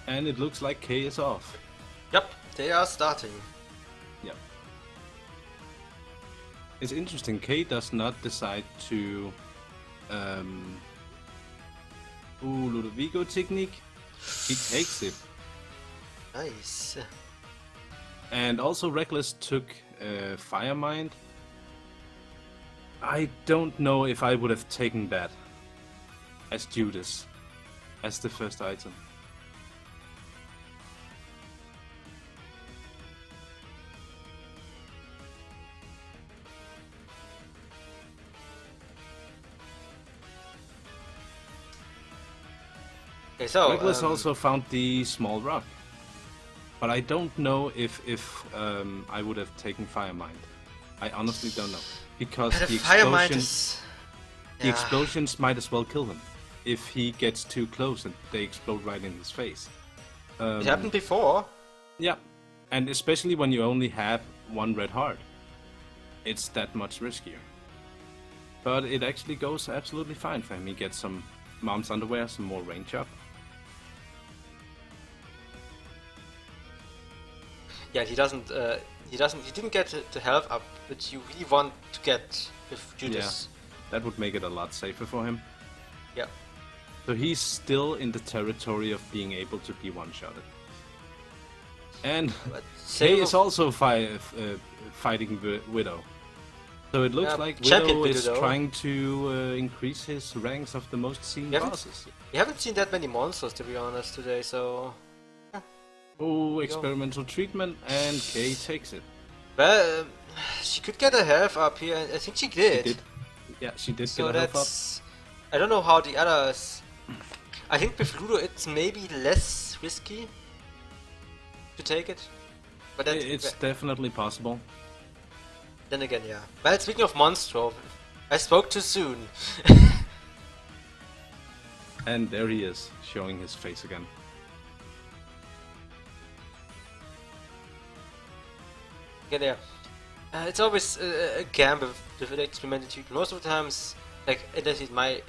And it looks like K is off. Yep, they are starting. Yep. It's interesting, K does not decide to Ludovico technique. He takes it. Nice. And also Rektless took Fire Mind. I don't know if I would have taken that as Judas, as the first item. Okay, so Rektless also found the small rock, but I don't know if I would have taken Fire Mind. I honestly don't know, because the explosions might as well kill him if he gets too close and they explode right in his face. It happened before. Yeah, and especially when you only have one red heart, it's that much riskier. But it actually goes absolutely fine for him. He gets some mom's underwear, some more range up. Yeah, he didn't get the health up, but you really want to get with Judas. Yeah, that would make it a lot safer for him. Yeah. So he's still in the territory of being able to be one-shotted. And Kay is also fighting Widow. So it looks like Widow is trying to increase his ranks of the most seen bosses. We haven't seen that many monsters, to be honest, today, so... Oh, experimental treatment, and Kay takes it. Well, she could get her health up here, and I think she did. She did. Yeah, she did So get her health up. I don't know how the others... I think with Ludo it's maybe less risky to take it. But it's definitely possible. Then again, yeah. Well, speaking of Monstro, I spoke too soon. And there he is, showing his face again. Get there. It's always a gamble with experimental treatment. Most of the times, like in my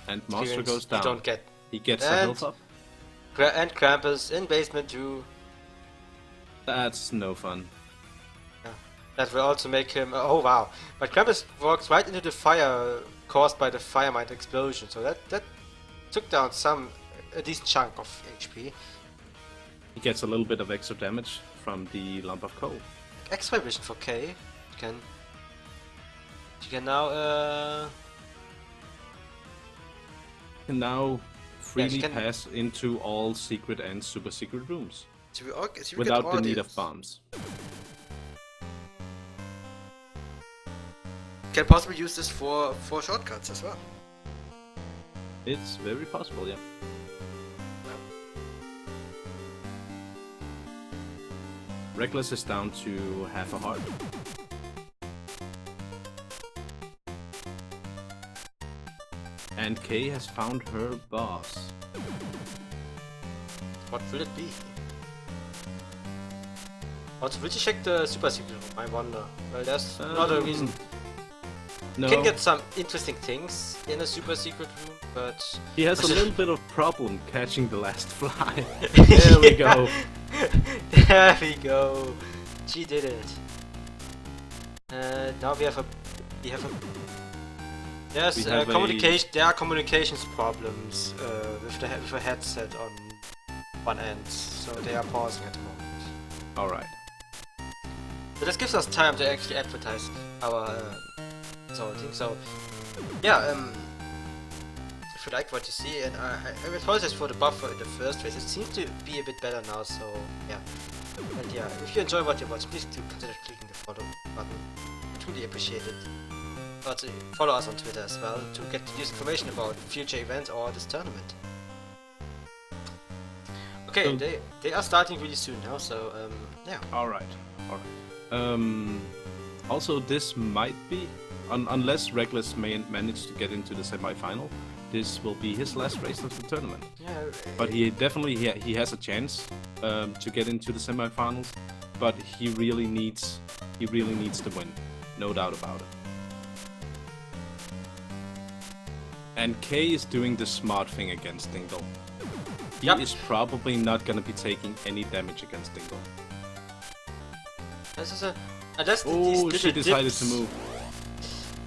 and Monster goes down. You don't get. He gets the health up. And Krampus in basement 2. That's no fun. Yeah. That will also make him. Oh wow! But Krampus walks right into the fire caused by the Fire Mind explosion. So that took down a decent chunk of HP. He gets a little bit of extra damage from the lump of coal. X-ray vision for K. You can now freely pass into all secret and super secret rooms without the need of bombs. Can possibly use this for shortcuts as well. It's very possible, yeah. Rektless is down to half a heart. And Kay has found her boss. What will it be? Also, will you check the super secret room? I wonder. Well, there's not a reason. No. You can get some interesting things in a super secret room, but... He has a little bit of problem catching the last fly. There we go. There we go. She did it. Now we have a... Yes, communication. There are communications problems with a headset on one end, so they are pausing at the moment. All right. So this gives us time to actually advertise our thing. So yeah, if you like what you see, and I apologize for the buffer in the first phase. It seems to be a bit better now. So yeah, and yeah, if you enjoy what you watch, please do consider clicking the follow button. I truly appreciate it. Also, follow us on Twitter as well to get news information about future events or this tournament. Okay, they are starting really soon now, so yeah. Alright. Also, this might be, unless Rektless may manage to get into the semi-final, this will be his last race of the tournament. Yeah. But he definitely he has a chance to get into the semi-finals, but he really needs to win, no doubt about it. And Kay is doing the smart thing against Dingle. He is probably not gonna be taking any damage against Dingle. This is a... That's she decided to move.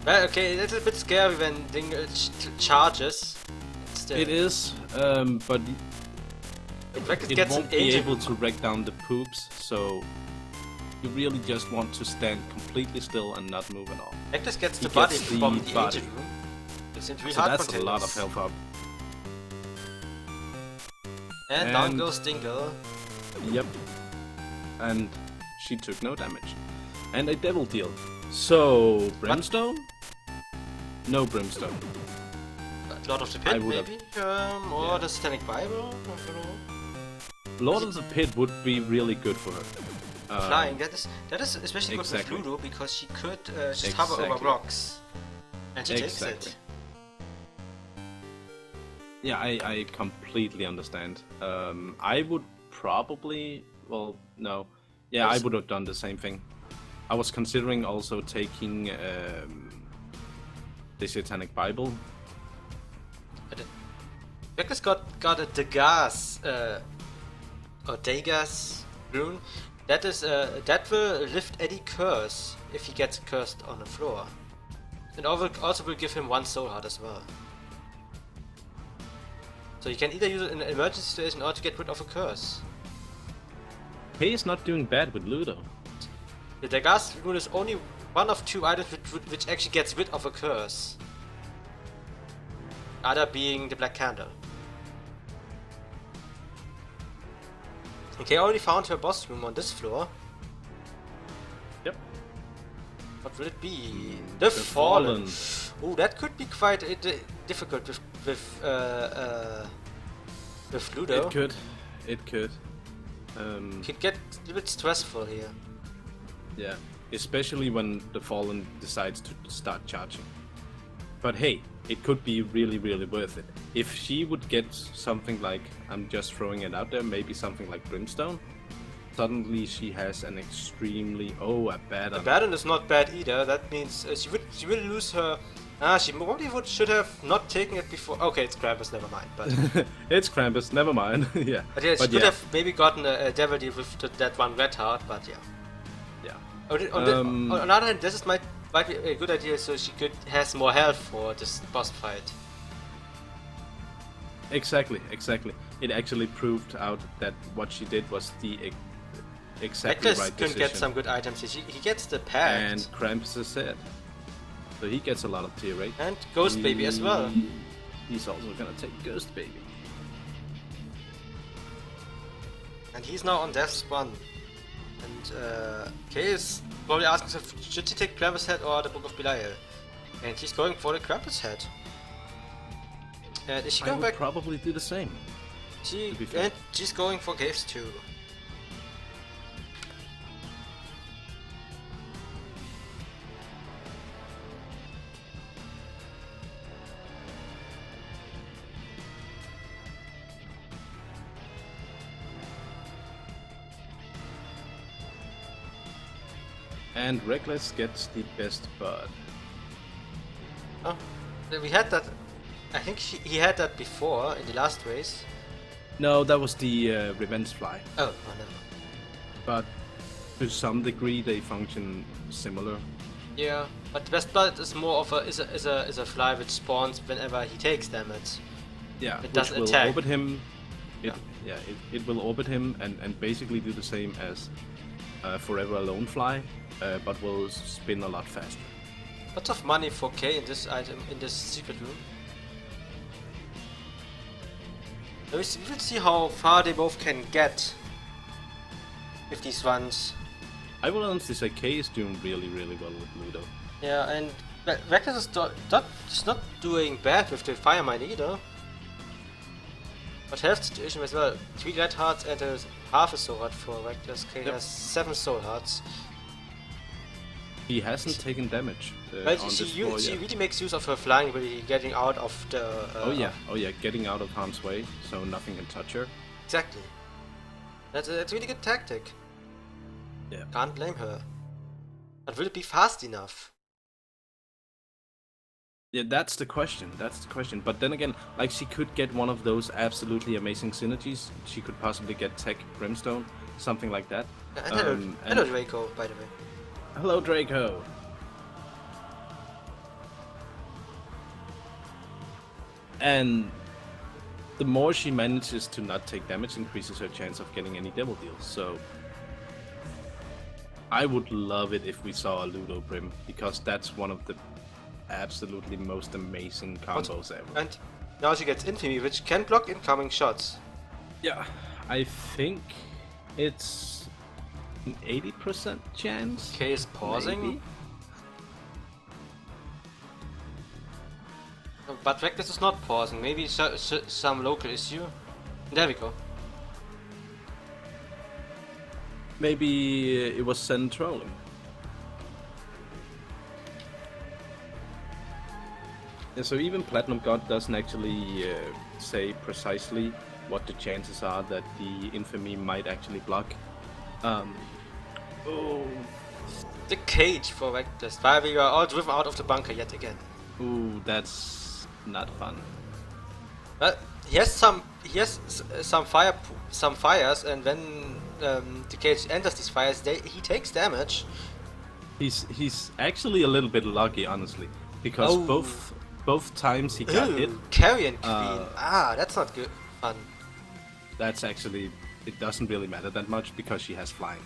Well, okay, it's a bit scary when Dingle charges. It is, but it won't be able to wreck down the poops, so you really just want to stand completely still and not move at all. Rektless gets the body from the ancient room. It's really so hard that's a lot of health up. And down goes Dingle. Yep. And she took no damage. And a devil deal. So, Brimstone? No Brimstone. Lord of the Pit, maybe? Or the Satanic Bible? I don't know. Lord of the Pit would be really good for her. Flying, that is especially good for Fludo, because she could just hover over rocks. And she takes it. Yeah, I completely understand. I would probably... Well, no. Yeah, I would have done the same thing. I was considering also taking the Satanic Bible. Rektless got a Degas or Degas rune. That is that will lift any curse if he gets cursed on the floor. And also will give him 1 soul heart as well. So you can either use it in an emergency situation or to get rid of a curse. He is not doing bad with Ludo. The Degas rune is only one of 2 items which actually gets rid of a curse. The other being the Black Candle. Okay, I already found her boss room on this floor. Yep. What will it be? The Fallen. Oh, that could be quite difficult with Ludo. It could. It could. Could get a little bit stressful here. Yeah, especially when the Fallen decides to start charging. But hey, it could be really, really worth it. If she would get something like, I'm just throwing it out there, maybe something like Brimstone, suddenly she has an extremely... Oh, Abaddon. Abaddon is not bad either. That means she will lose her... she probably should have not taken it before. Okay, it's Krampus, never mind. But it's Krampus, never mind. Yeah. But yeah, she could have maybe gotten a devil deal with that 1 red heart, but yeah. Yeah. On the other hand, this might be a good idea, so she has more health for this boss fight. Exactly. It actually proved out that what she did was the exactly right decision. Can get some good items. He gets the pact. And Krampus is set. So he gets a lot of tier 8. And Ghost Baby as well. He's also gonna take Ghost Baby. And he's now on Death's Spawn. And Kay is probably asking himself, should he take Krampus' head or the Book of Belial? And he's going for the Krampus head. And is she going back? Probably do the same. And she's going for Caves too. And Rektless gets the best bud. Oh, we had that. I think he had that before in the last race. No, that was the Revenge Fly. Oh, never. But to some degree they function similar. Yeah, but the best blood is more of is a fly which spawns whenever he takes damage. Yeah, it does will attack. Orbit him. It will orbit him and basically do the same as Forever Alone Fly, but will spin a lot faster. Lots of money for K in this item, in this secret room. We will see how far they both can get with these runs. I will honestly say K is doing really well with Ludo. Yeah, and Rektless is not doing bad with the Fire Mine either. But health situation as well. 3 red hearts and half a soul heart for Rektless. K has 7 soul hearts. He hasn't taken damage. She really makes use of her flying ability, getting out of the... oh yeah, getting out of harm's way, so nothing can touch her. Exactly. That's a really good tactic. Yeah. Can't blame her. But will it be fast enough? Yeah, that's the question. But then again, like, she could get one of those absolutely amazing synergies. She could possibly get Tech Brimstone, something like that. And hello Draco, by the way. Hello, Draco. And the more she manages to not take damage, increases her chance of getting any devil deals. So I would love it if we saw a Ludo Brim, because that's one of the absolutely most amazing combos ever. And now she gets Infamy, which can block incoming shots. Yeah, I think it's an 80% chance. K is pausing. Maybe? But Rektless is not pausing. Maybe some local issue. There we go. Maybe it was Zen trolling. Yeah, so even Platinum God doesn't actually say precisely what the chances are that the Infamy might actually block. Oh. The cage for Rektless. While we are all driven out of the bunker yet again. Ooh, that's not fun. Well, he has some fires, and when the cage enters these fires, he takes damage. He's actually a little bit lucky, honestly, because both times he got hit. Carrion Queen. That's not good. Fun. That's actually, it doesn't really matter that much because she has flying.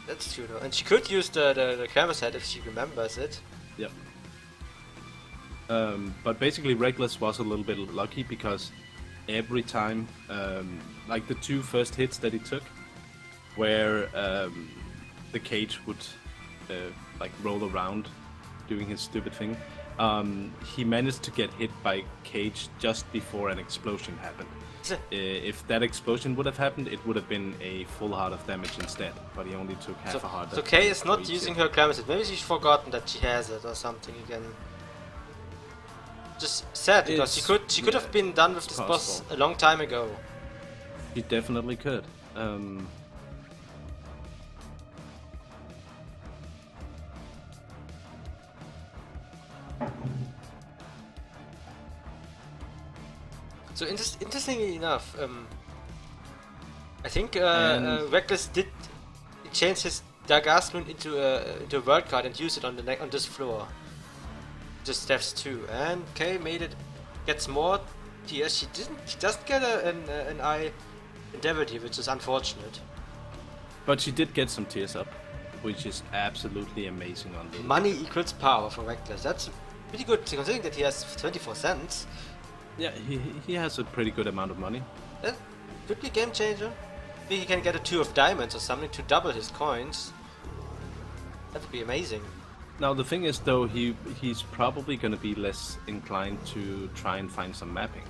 That's true though, and she could use the canvas head if she remembers it. Yep. But basically Rektless was a little bit lucky because every time, like the two first hits that he took, where the cage would like roll around doing his stupid thing, he managed to get hit by cage just before an explosion happened. If that explosion would have happened, it would have been a full heart of damage instead, but he only took half a heart. So Kay is not using her canvas head. Maybe she's forgotten that she has it or something again. Just sad, because she could have been done with this boss a long time ago. She definitely could. So interestingly enough, I think Rektless did change his Dark Moon into a world card and use it on this floor. Just steps 2, and Kay gets more TS. She doesn't get an eye indemnity, which is unfortunate. But she did get some tears up, which is absolutely amazing on the money equals power for Rektless. That's pretty good considering that he has 24 cents. Yeah, he has a pretty good amount of money. That could be a game changer. Maybe he can get a 2 of diamonds or something to double his coins. That would be amazing. Now the thing is though, he's probably going to be less inclined to try and find some mapping.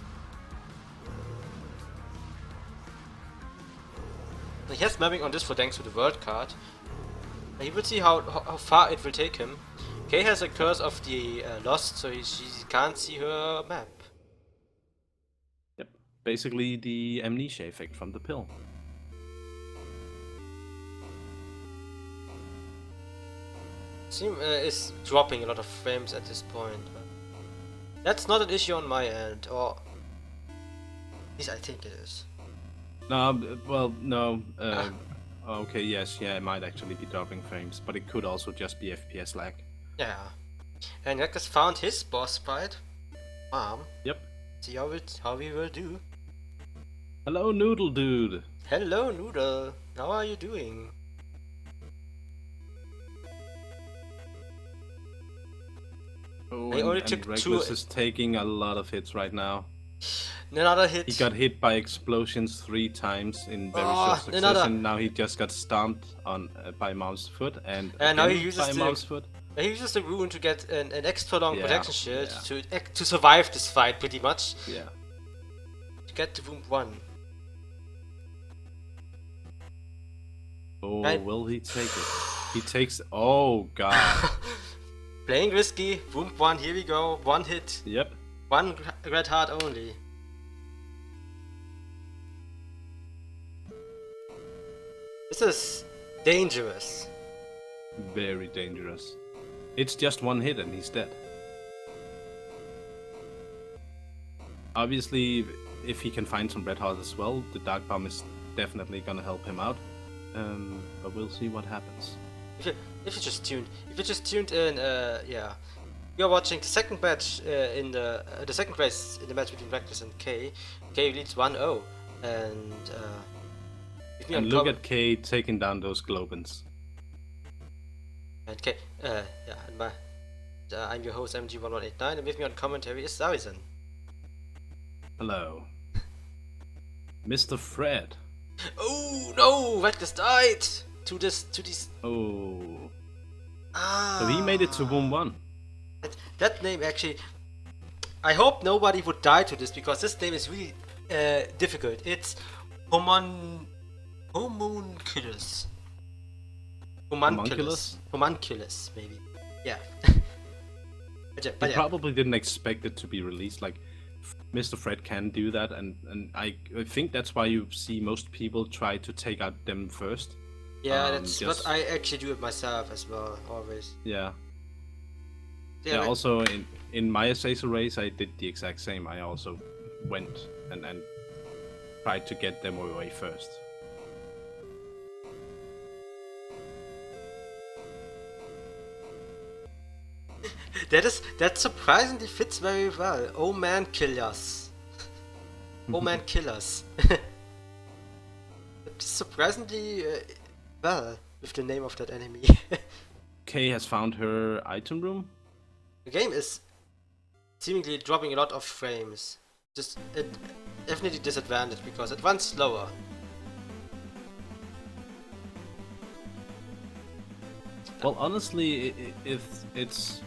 He has mapping on this for thanks to the world card. He will see how far it will take him. Kay has a curse of the lost, so she can't see her map. Yep, basically the amnesia effect from the pill. Steam is dropping a lot of frames at this point. That's not an issue on my end, or at least I think it is. No, well, no. Okay, yes, yeah, it might actually be dropping frames, but it could also just be FPS lag. Yeah. And Rektless found his boss fight. Yep. See how we will do. Hello, Noodle Dude. Hello, Noodle. How are you doing? Oh, and Rektless is taking a lot of hits right now. Another hit. He got hit by explosions 3 times in very short succession. Now he just got stomped on by Mouse Foot, and now he uses Mouse Foot. He uses the rune to get an extra long protection shield to survive this fight, pretty much. Yeah. To get to Womb 1. Oh, will he take it? He takes. Oh god. Playing risky. Womb 1. Here we go. 1 hit. Yep. 1 red heart only. This is dangerous. Very dangerous. It's just 1 hit and he's dead. obviously, if he can find some red hearts as well, the Dark Bomb is definitely gonna help him out. But we'll see what happens. If you just tuned in, yeah, you're watching the second match in the second race in the match between Rektless and Kay. Kay leads 1-0, and look at Kay taking down those Globins. And Kay, yeah, and I'm your host MG1189, and with me on commentary is Sarisen. Hello, Mr. Fred. Oh no, Rektless died to this. Oh. So he made it to Room 1. That name actually, I hope nobody would die to this, because this name is really difficult. It's Homunculus. Homunculus, maybe. Yeah. But probably didn't expect it to be released. Like, Mr. Fred can do that, and I think that's why you see most people try to take out them first. Yeah, that's what I actually do it myself as well, always. Yeah. Yeah, also in my Azazel race, I did the exact same. I also went and tried to get them away first. That surprisingly fits very well. Oh man, killers. Oh man, killers. It's surprisingly well with the name of that enemy. Kay has found her item room. The game is seemingly dropping a lot of frames. Just definitely disadvantage because it runs slower. Well, honestly, it's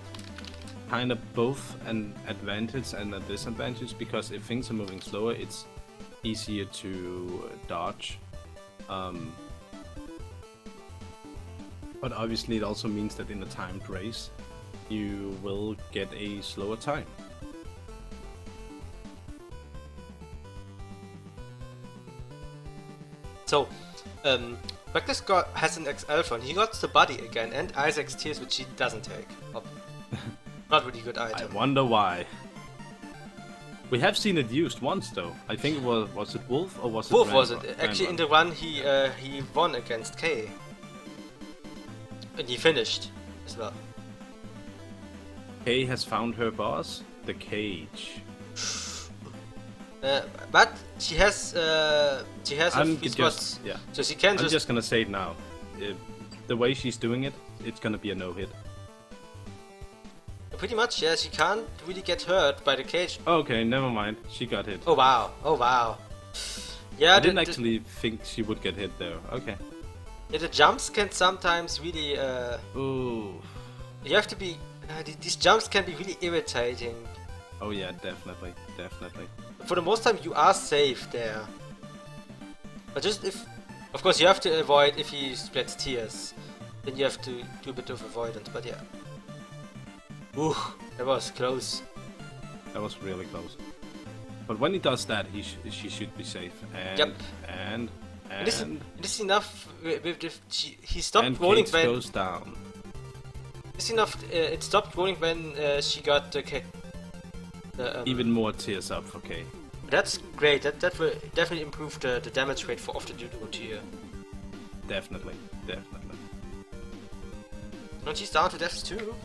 kind of both an advantage and a disadvantage, because if things are moving slower, it's easier to dodge. But obviously it also means that in a timed race, you will get a slower time. So, Rektless has an XL phone. He got the body again and Isaac's tears, which he doesn't take. Oh. Not really good item. I wonder why. We have seen it used once though. I think it was it Wolf or was it Wolf? Was it actually in the run he won against Kay, and he finished as well. Kay has found her boss, the cage. But she has a few spots, yeah. So she can I'm just gonna say it now. The way she's doing it, it's gonna be a no-hit. Pretty much, yeah. She can't really get hurt by the cage. Okay, never mind. She got hit. Oh wow! Oh wow! Yeah, I didn't actually think she would get hit there. Okay. Yeah, the jumps can sometimes really. Ooh. You have to be. These jumps can be really irritating. Oh yeah, definitely. For the most time, you are safe there. But just if, of course, you have to avoid if he spreads tears. Then you have to do a bit of avoidance. But yeah. Ooh, that was close. That was really close. But when he does that, she should be safe. And, yep. And this is enough. He stopped rolling when. Goes down. It's enough. It stopped rolling when she got the even more tears up for Kay. That's great. That will definitely improve the damage rate of the duo tier. Definitely. And she's down to death too.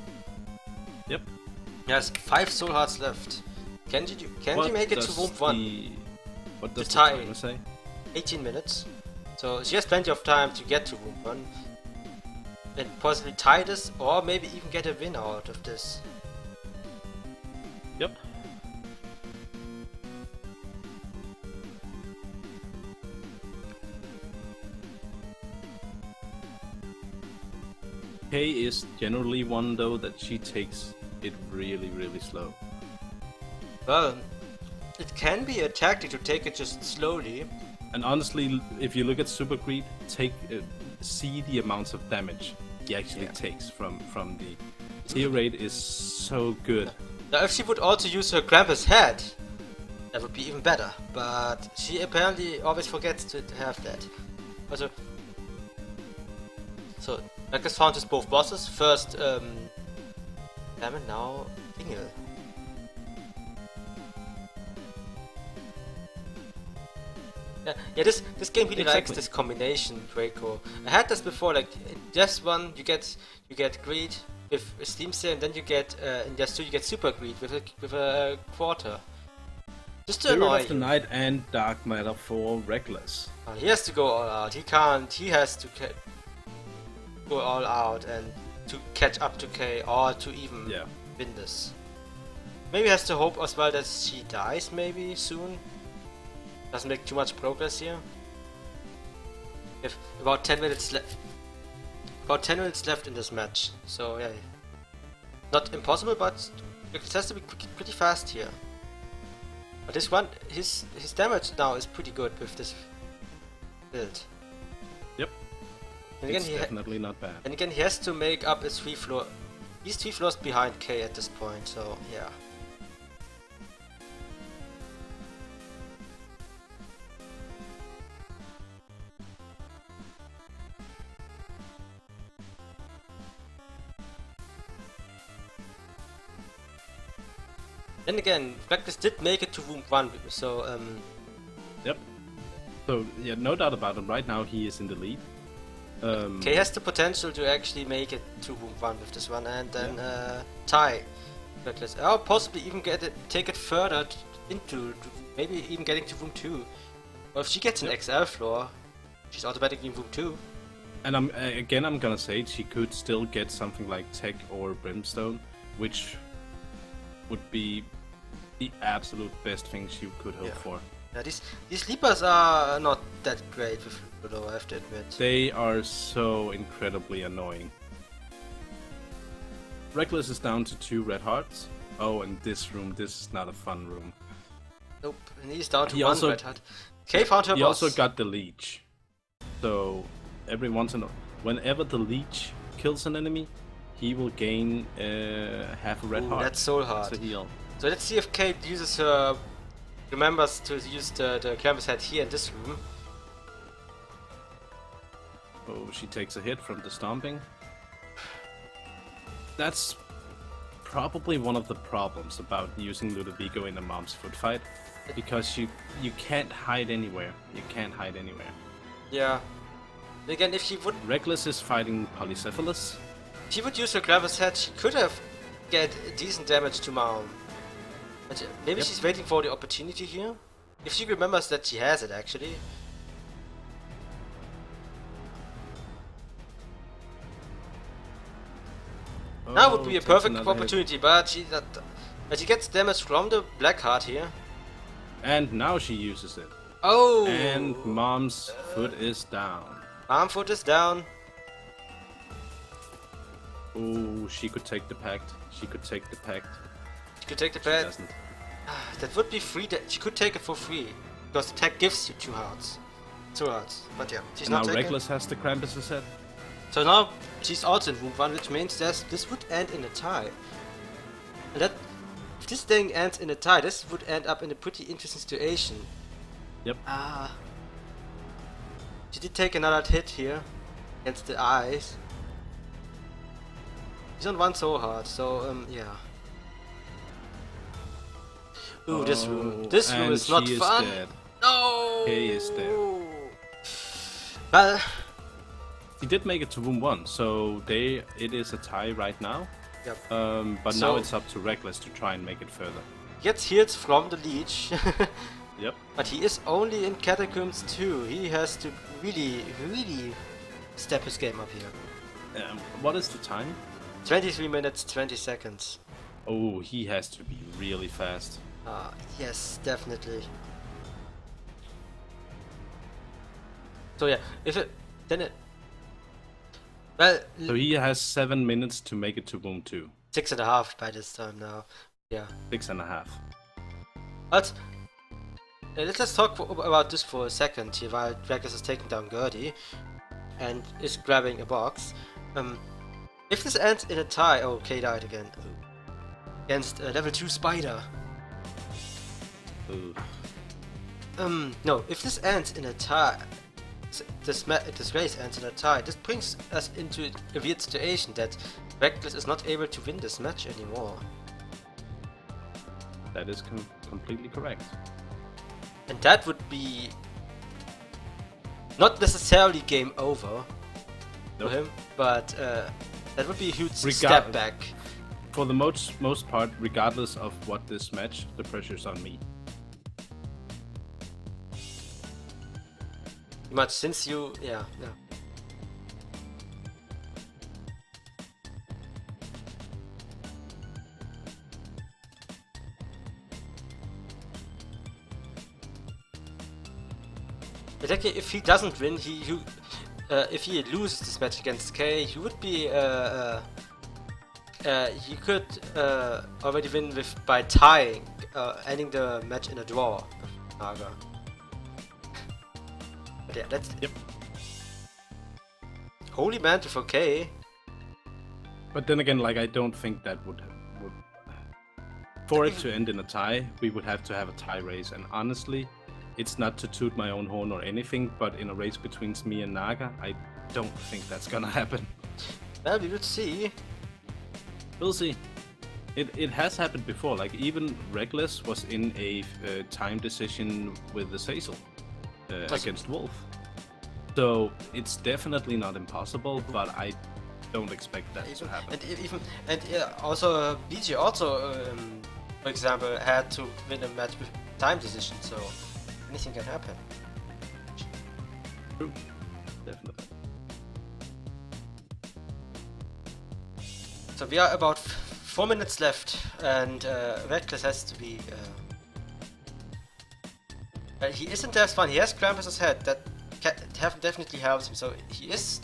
Yep. Yes, 5 soul hearts left. Can you make it to Room 1? What does the timer say? 18 minutes. So she has plenty of time to get to Room 1. And possibly tie this, or maybe even get a win out of this. Yep. Kay is generally one though that she takes it really slow. Well, it can be a tactic to take it just slowly. And honestly, if you look at Super Greed, see the amounts of damage he actually takes from the tier rate is so good. Now if she would also use her Krampus head, that would be even better. But she apparently always forgets to have that. Also, so Rektless found his both bosses. First, damn it, now Ingel. Yeah, this game really likes this combination, Draco. I had this before, like in just one you get greed with Steam Sale, and then you get in just two you get super greed with a quarter. Just to annoy of the Night and Dark Matter for Rektless. He has to go all out. He can't. He has to go all out and to catch up to K or to even win this. Maybe he has to hope as well that she dies maybe soon. Doesn't make too much progress here. If about 10 minutes left. About 10 minutes left in this match. So yeah, not impossible, but it has to be pretty fast here. But this one, his damage now is pretty good with this build. Yep. And again, it's definitely not bad. And again, he has to make up his 3 floor. He's 3 floors behind K at this point. So yeah. Then again, Rektless did make it to room 1, so Yep. So yeah, no doubt about it. Right now he is in the lead. K has the potential to actually make it to room 1 with this one, and then tie Rektless. Or possibly even take it further into maybe even getting to room 2. Or if she gets an XL floor, she's automatically in room 2. And I'm gonna say she could still get something like Tech or Brimstone, which would be the absolute best thing she could hope for. Yeah, these sleepers are not that great with Ludo, I have to admit. They are so incredibly annoying. Rektless is down to 2 red hearts. Oh, and this is not a fun room. Nope, and he's down to 1 red heart. K found her boss. He also got the leech. So every once in a whenever the leech kills an enemy, he will gain half a red heart. That's so hard. To heal. So let's see if Kate uses her, remembers to use the canvas head here in this room. Oh, she takes a hit from the stomping. That's probably one of the problems about using Ludovico in a mom's foot fight, because you can't hide anywhere. You can't hide anywhere. Yeah. Again, if she would... Rektless is fighting Polycephalus. If she would use her canvas head, she could have get decent damage to Mom. But maybe she's waiting for the opportunity here. If she remembers that she has it, actually. Now would be a perfect opportunity, but she gets damage from the black heart here. And now she uses it. Oh! And Mom's foot is down. Mom's foot is down. Oh, she could take the pact. She could take the pact. She could take the pact. That would be free. She could take it for free, because the pact gives you 2 hearts. 2 hearts. But yeah, she's not taking. Now Rektless has the Krampus head. So now she's also in room 1, which means this would end in a tie. And that, if this thing ends in a tie, this would end up in a pretty interesting situation. Yep. She did take another hit here against the eyes. She's on 1 so hard, so yeah. Ooh, this room is not fun. Dead. No. K is dead. Well, he did make it to room 1, so it is a tie right now. Yep. But now it's up to Rektless to try and make it further. Gets healed from the leech. Yep. But he is only in Catacombs 2. He has to really, really step his game up here. What is the time? 23 minutes, 20 seconds. Oh, he has to be really fast. Yes, definitely. So yeah, well... So he has 7 minutes to make it to room 2. 6.5 by this time now. Yeah. 6.5. But let's talk about this for a second here, while Rektless is taking down Gertie and is grabbing a box. If this ends in a tie... Oh, K died again. Against level 2 Spider. Ooh. No, if this ends in a tie... This race ends in a tie, this brings us into a weird situation that Rektless is not able to win this match anymore. That is completely correct. And that would be Not necessarily game over for Nope. him, but that would be a huge Regard- step back. For the most part, regardless of what this match, the pressure's on me. Pretty much since you, yeah. Exactly, if he doesn't win, if he loses this match against Kay, he would be, he could already win by tying, ending the match in a draw with Naga. But yeah, that's... Yep. Holy Mantle for Kay. But then again, like, I don't think that would for it to end in a tie, we would have to have a tie race, and honestly, it's not to toot my own horn or anything, but in a race between me and Naga, I don't think that's gonna happen. Well, we will see. We'll see. It has happened before, like even Rektless was in a time decision with the Cecil against Wolf. So it's definitely not impossible, but I don't expect that to happen. And also BG also, for example, had to win a match with time decision, so anything can happen. True. Definitely. So we are about 4 minutes left, and Rektless has to be. He isn't that fun. He has Krampus's head that definitely helps him. So he is.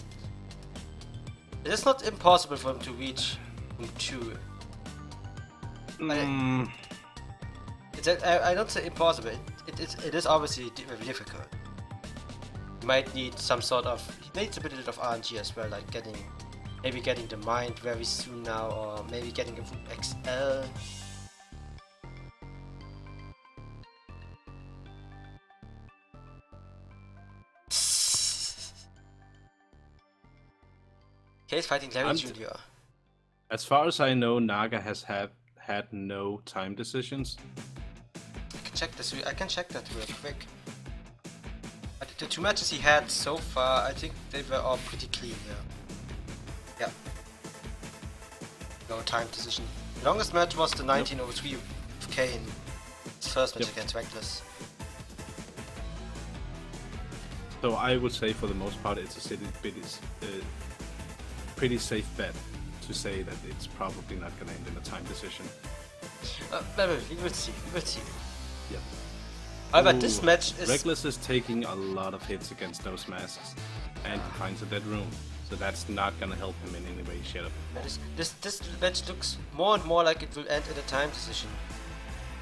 It is not impossible for him to reach room 2. I don't say impossible. It is obviously very difficult. He might need some sort of. He needs a bit of RNG as well, like maybe getting the mind very soon now, or maybe getting a room XL. He's fighting Larry Jr. As far as I know, Naga has had no time decisions. I can check this. I can check that real quick. But the 2 matches he had so far, I think they were all pretty clean. Yeah. No time decision. The longest match was the 1903 of Kane. His first match against Rektless. So I would say for the most part it's a pretty safe bet to say that it's probably not going to end in a time decision. We will see. Yep. However, this match is... Rektless is taking a lot of hits against those masks, and he finds a dead room, so that's not going to help him in any way, shape. This match looks more and more like it will end in a time decision.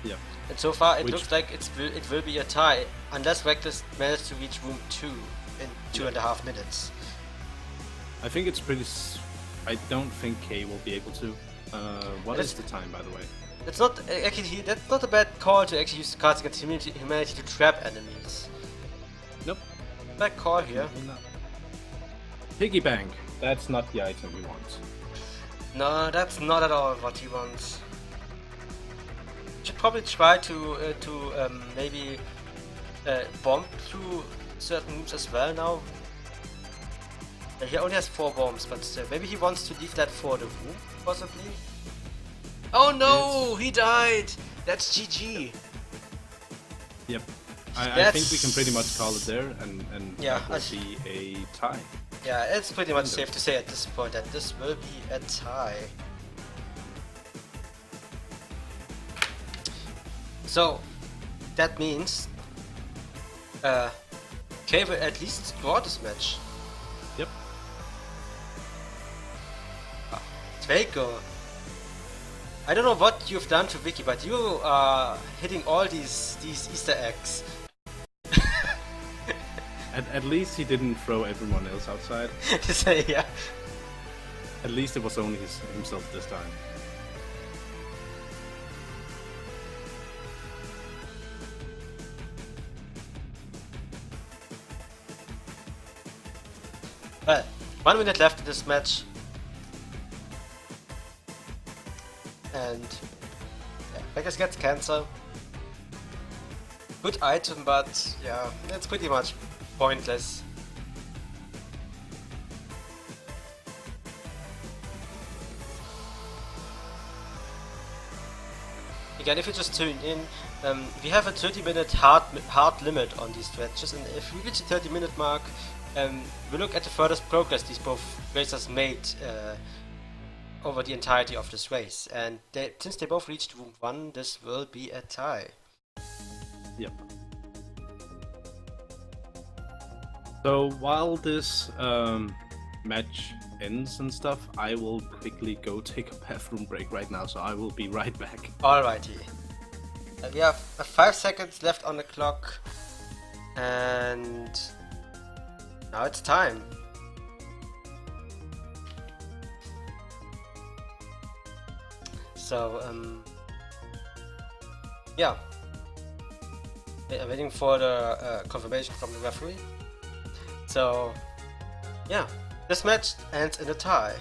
Yep. And so far it looks like it will be a tie, unless Rektless manages to reach room 2 in 2.5 minutes. I think it's pretty... I don't think Kay will be able to. What is the time, by the way? It's not actually. That's not a bad call to actually use the cards against humanity to trap enemies. Nope. Bad call here. No. Piggy bank. That's not the item he wants. No, that's not at all what he wants. Should probably try to maybe bomb through certain moves as well now. He only has 4 bombs, but maybe he wants to leave that for the room, possibly. Oh no, he died! That's GG. Yep. I think we can pretty much call it there, and yeah, that will be a tie. Yeah, it's pretty much safe to say at this point that this will be a tie. So, that means Kay will at least draw this match. Yep. Draco. I don't know what you've done to Vicky, but you are hitting all these Easter eggs. At least he didn't throw everyone else outside. Yeah. At least it was only himself this time. Well, 1 minute left in this match. And yeah, Vegas gets cancer. Good item, but yeah, it's pretty much pointless. again, if you just tune in, we have a 30-minute hard limit on these stretches, and if we reach the 30-minute mark, we look at the furthest progress these both racers made over the entirety of this race. And since they both reached room 1, this will be a tie. Yep. So while this match ends and stuff, I will quickly go take a bathroom break right now, so I will be right back. Alrighty. We have 5 seconds left on the clock, and now it's time. So, yeah. I'm waiting for the confirmation from the referee. So, yeah. This match ends in a tie.